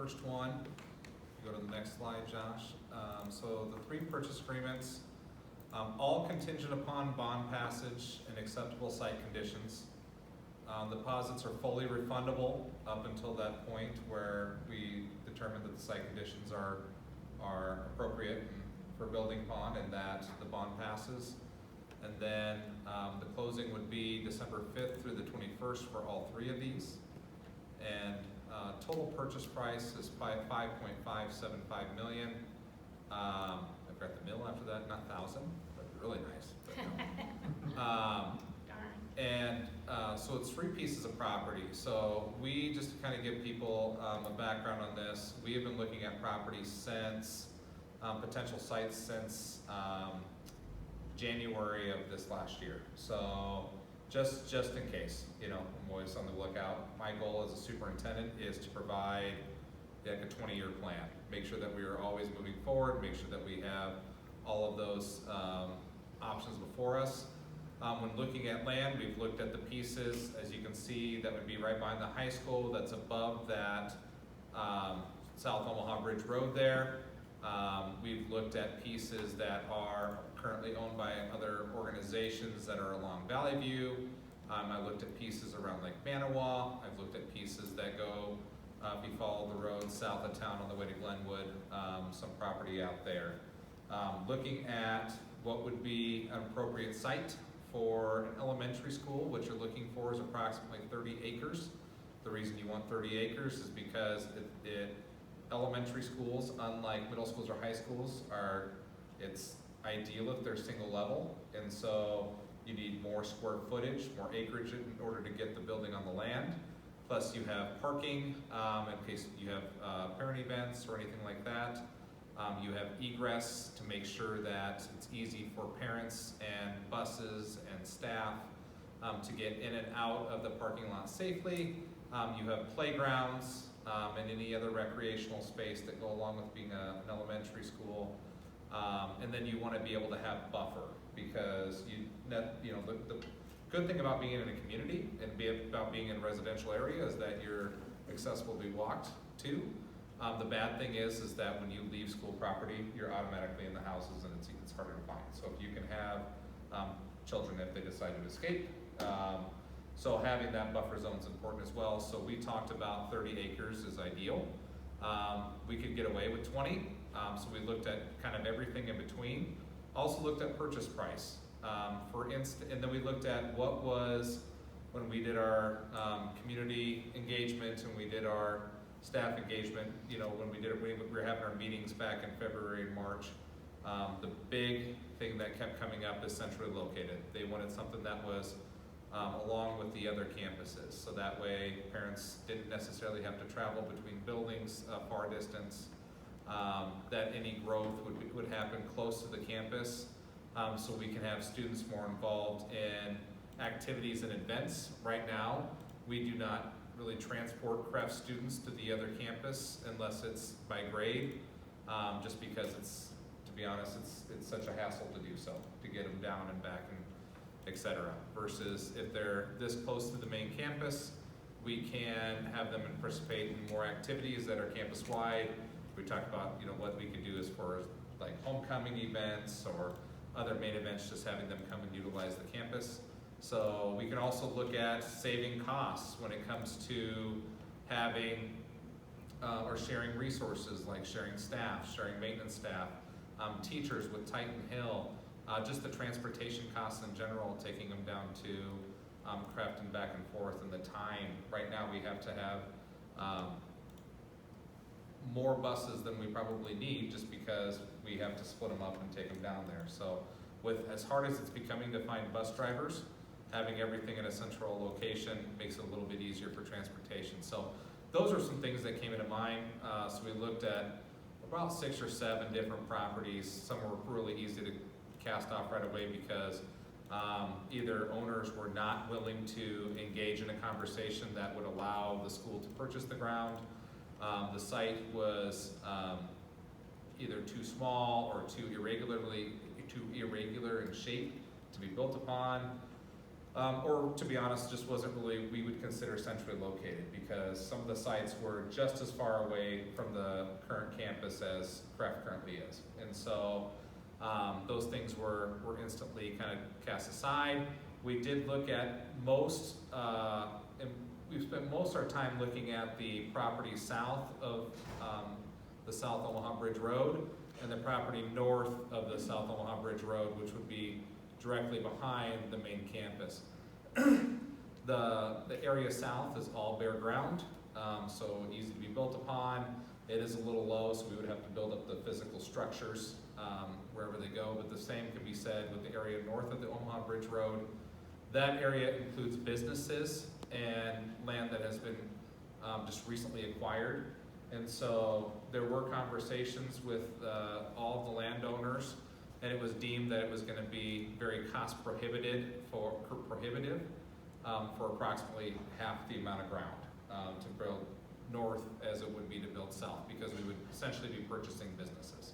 first one. Go to the next slide, Josh. So the 3 purchase agreements, all contingent upon bond passage and acceptable site conditions. Deposits are fully refundable up until that point where we determine that the site conditions are appropriate for building upon and that the bond passes. And then the closing would be December 5th through the 21st for all 3 of these. And total purchase price is $5.575 million. I forgot the mill after that, not thousand, but really nice. But no. And so it's 3 pieces of property. So we, just to kind of give people a background on this, we have been looking at properties since, potential sites since January of this last year. So just in case, you know, I'm always on the lookout. My goal as a superintendent is to provide like a 20-year plan. Make sure that we are always moving forward, make sure that we have all of those options before us. When looking at land, we've looked at the pieces, as you can see, that would be right behind the high school, that's above that South Omaha Bridge Road there. We've looked at pieces that are currently owned by other organizations that are along Valley View. I looked at pieces around Lake Manawa. I've looked at pieces that go, if you follow the road south of town on the way to Glenwood, some property out there. Looking at what would be an appropriate site for an elementary school, what you're looking for is approximately 30 acres. The reason you want 30 acres is because elementary schools, unlike middle schools or high schools, it's ideal if they're single level, and so you need more square footage, more acreage in order to get the building on the land. Plus you have parking in case you have parent events or anything like that. You have egress to make sure that it's easy for parents and buses and staff to get in and out of the parking lot safely. You have playgrounds and any other recreational space that go along with being an elementary school. And then you want to be able to have buffer, because the good thing about being in a community and about being in a residential area is that you're accessible to be walked to. The bad thing is that when you leave school property, you're automatically in the houses and it's harder to find. So if you can have children if they decide to escape. So having that buffer zone is important as well. So we talked about 30 acres is ideal. We could get away with 20. So we looked at kind of everything in between. Also looked at purchase price. And then we looked at what was, when we did our community engagement and we did our staff engagement, you know, when we were having our meetings back in February and March, the big thing that kept coming up is centrally located. They wanted something that was along with the other campuses, so that way parents didn't necessarily have to travel between buildings far distance, that any growth would happen close to the campus, so we can have students more involved in activities and events. Right now, we do not really transport craft students to the other campus unless it's by grade, just because it's, to be honest, it's such a hassle to do so, to get them down and back and etc. Versus if they're this close to the main campus, we can have them participate in more activities that are campus-wide. We talked about, you know, what we could do as far as like homecoming events or other main events, just having them come and utilize the campus. So we can also look at saving costs when it comes to having or sharing resources, like sharing staff, sharing maintenance staff, teachers with Titan Hill, just the transportation costs in general, taking them down to Crafton back and forth, and the time. Right now we have to have more buses than we probably need, just because we have to split them up and take them down there. So with as hard as it's becoming to find bus drivers, having everything in a central location makes it a little bit easier for transportation. So those are some things that came into mind. So we looked at about 6 or 7 different properties. Some were really easy to cast off right away because either owners were not willing to engage in a conversation that would allow the school to purchase the ground. The site was either too small or too irregular in shape to be built upon. Or to be honest, just wasn't really, we would consider centrally located because some of the sites were just as far away from the current campus as Craft currently is. And so those things were instantly kind of cast aside. We did look at most, and we've spent most of our time looking at the property south of the South Omaha Bridge Road and the property north of the South Omaha Bridge Road, which would be directly behind the main campus. The area south is all bare ground, so easy to be built upon. It is a little low, so we would have to build up the physical structures wherever they go, but the same can be said with the area north of the Omaha Bridge Road. That area includes businesses and land that has been just recently acquired. And so there were conversations with all of the landowners, and it was deemed that it was going to be very cost prohibitive for approximately half the amount of ground to build north as it would be to build south, because we would essentially be purchasing businesses.